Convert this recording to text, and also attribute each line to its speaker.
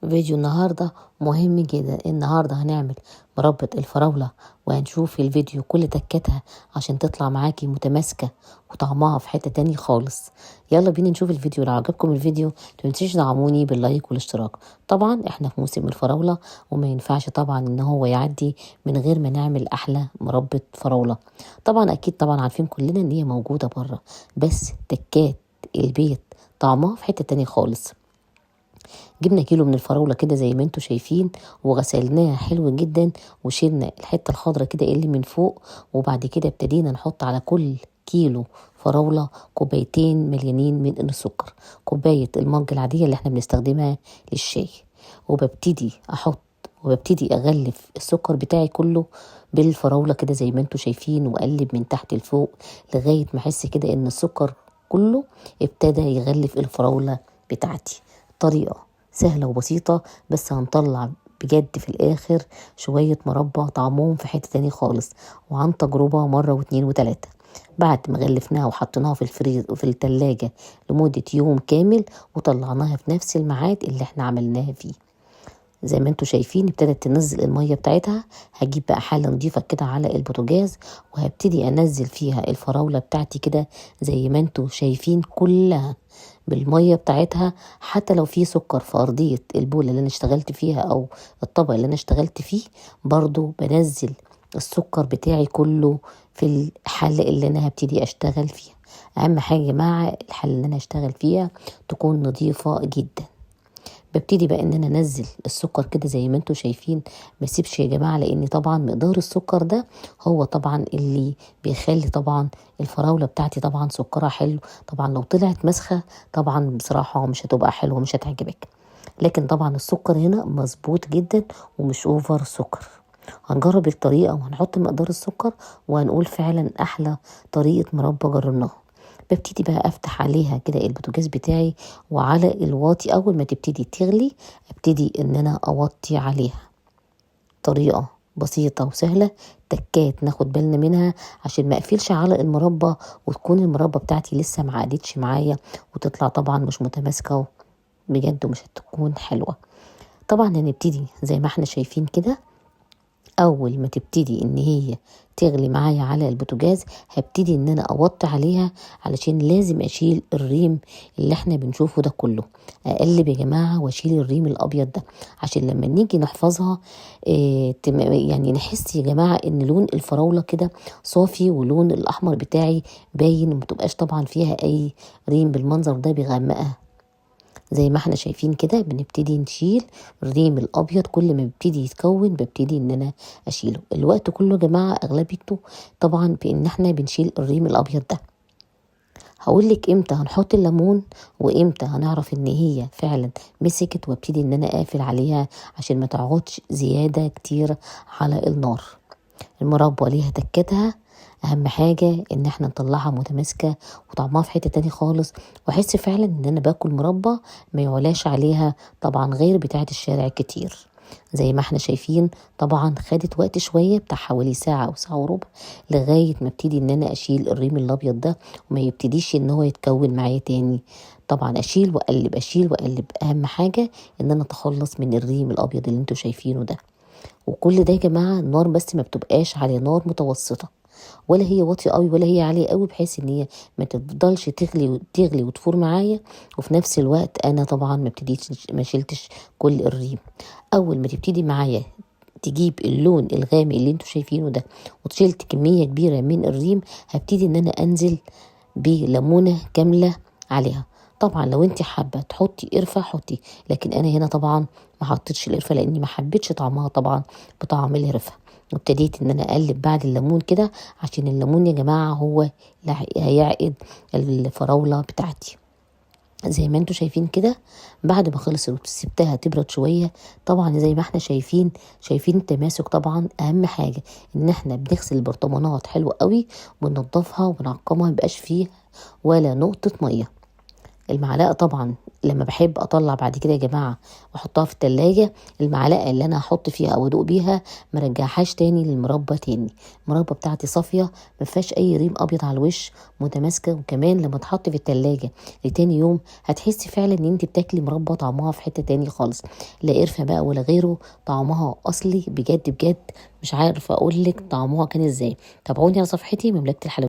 Speaker 1: فيديو النهاردة مهم جدا. النهاردة هنعمل مربى الفراولة، وهنشوف الفيديو كل تكاتها عشان تطلع معاكي متماسكة وطعمها في حتة تاني خالص. يلا بينا نشوف الفيديو. لو عجبكم الفيديو متنسيش تدعموني باللايك والاشتراك. طبعا احنا في موسم الفراولة وما ينفعش طبعا ان هو يعدي من غير ما نعمل احلى مربى فراولة. طبعا اكيد طبعا عارفين كلنا ان هي موجودة بره، بس تكات البيت طعمها في حتة تاني خالص. جبنا كيلو من الفراولة كده زي ما انتوا شايفين، وغسلناها حلو جدا، وشيلنا الحتة الخضرة كده اللي من فوق. وبعد كده ابتدينا نحط على كل كيلو فراولة كوبايتين مليانين من السكر، كوباية المج العادية اللي احنا بنستخدمها للشاي. وببتدي اغلف السكر بتاعي كله بالفراولة كده زي ما انتوا شايفين، واقلب من تحت لفوق لغاية ما احس كده ان السكر كله ابتدى يغلف الفراولة بتاعتي. طريقة سهلة وبسيطة، بس هنطلع بجد في الآخر شوية مربى طعمهم في حتة تاني خالص، وعن تجربة مرة واتنين وتلاتة. بعد ما غلفناها وحطيناها في الفريز وفي التلاجة لمدة يوم كامل، وطلعناها في نفس الميعاد اللي احنا عملناها فيه. زي ما انتوا شايفين ابتدت تنزل المية بتاعتها. هجيب بقى حلة نضيفة كده على البوتاجاز، وهبتدي انزل فيها الفراولة بتاعتي كده زي ما انتوا شايفين كلها بالمية بتاعتها. حتى لو في سكر في ارضية البولة اللي انا اشتغلت فيها او الطبق اللي انا اشتغلت فيه، برضو بنزل السكر بتاعي كله في الحلة اللي انا هبتدي اشتغل فيها. اهم حاجة يا جماعة الحلة اللي انا اشتغل فيها تكون نظيفة جدا. ببتدي بقى ان انا انزل السكر كده زي ما انتوا شايفين، ما اسيبش يا جماعه، لان طبعا مقدار السكر ده هو طبعا اللي بيخلي طبعا الفراوله بتاعتي طبعا سكرها حلو. طبعا لو طلعت مسخه طبعا بصراحه مش هتبقى حلوه، مش هتعجبك. لكن طبعا السكر هنا مظبوط جدا ومش اوفر سكر. هنجرب الطريقه وهنحط مقدار السكر، وهنقول فعلا احلى طريقه مربى جربناها. ببتدي بقى افتح عليها كده البوتاجاز بتاعي، وعلى الواطي اول ما تبتدي تغلي ابتدي ان انا اوطي عليها. طريقة بسيطة وسهلة، تكات ناخد بالنا منها عشان ما اقفلش على المربى وتكون المربى بتاعتي لسه ما عادتش معايا، وتطلع طبعا مش متماسكة بجد ومش هتكون حلوة. طبعا هنبتدي زي ما احنا شايفين كده. اول ما تبتدي ان هي تغلي معايا على البوتاجاز، هبتدي ان انا اوطي عليها علشان لازم اشيل الريم اللي احنا بنشوفه ده كله. اقلب يا جماعه واشيل الريم الابيض ده عشان لما نيجي نحفظها يعني نحس يا جماعه ان لون الفراوله كده صافي، ولون الاحمر بتاعي باين، متبقاش طبعا فيها اي ريم بالمنظر ده بيغمقها. زي ما احنا شايفين كده بنبتدي نشيل الريم الابيض. كل ما بيبتدي يتكون ببتدي ان انا اشيله. الوقت كله يا جماعه اغلبيته طبعا بان احنا بنشيل الريم الابيض ده. هقولك امتى هنحط الليمون وامتى هنعرف ان هي فعلا مسكت، وابتدي ان انا اقفل عليها عشان ما تقعدش زياده كتير على النار. المربى ليها تكتها، اهم حاجة ان احنا نطلعها متماسكة وطعمها في حتة تاني خالص، واحس فعلا ان انا باكل مربى ما يعلاش عليها طبعا غير بتاعة الشارع كتير. زي ما احنا شايفين طبعا خدت وقت شوية بتاع حوالي ساعة او ساعة وربع لغاية ما ابتدي ان انا اشيل الريم الابيض ده وما يبتديش ان هو يتكون معايا تاني. طبعا اشيل واقلب اشيل واقلب، اهم حاجة ان انا اتخلص من الريم الابيض اللي انتوا شايفينه ده. وكل ده يا جماعه النار بس ما بتبقاش على نار متوسطه، ولا هي واطيه قوي ولا هي عاليه قوي، بحيث ان هي ما تفضلش تغلي وتفور معايا. وفي نفس الوقت انا طبعا ما شلتش كل الريم. اول ما تبتدي معايا تجيب اللون الغامق اللي انتوا شايفينه ده، وشلت كميه كبيره من الريم، هبتدي ان انا انزل بليمونه كامله عليها. طبعا لو انت حابه تحطي قرفه حطي، لكن انا هنا طبعا ما حطيتش القرفه لاني ما حبيتش طعمها طبعا بطعم القرفه. وابتديت ان انا اقلب بعد الليمون كده عشان الليمون يا جماعه هو اللي هيعقد الفراوله بتاعتي. زي ما انتوا شايفين كده بعد ما خلصت وسبتها تبرد شويه، طبعا زي ما احنا شايفين التماسك. طبعا اهم حاجه ان احنا بنغسل البرطمانات حلو قوي وننضفها ونعقمها، ميبقاش فيه ولا نقطه ميه. المعلقه طبعا لما بحب اطلع بعد كده يا جماعه واحطها في التلاجة، المعلقه اللي انا هحط فيها او ادوق بيها مرجعهاش تاني للمربى تاني. المربى بتاعتي صافيه، مفيهاش اي ريم ابيض على الوش، متماسكه. وكمان لما تحط في التلاجة لتاني يوم هتحسي فعلا ان انت بتاكلي مربى طعمها في حته تاني خالص، لا قرفه بقى ولا غيره، طعمها اصلي بجد بجد. مش عارفه اقول لك طعمها كان ازاي. تابعوني على صفحتي مملكه الحلويات.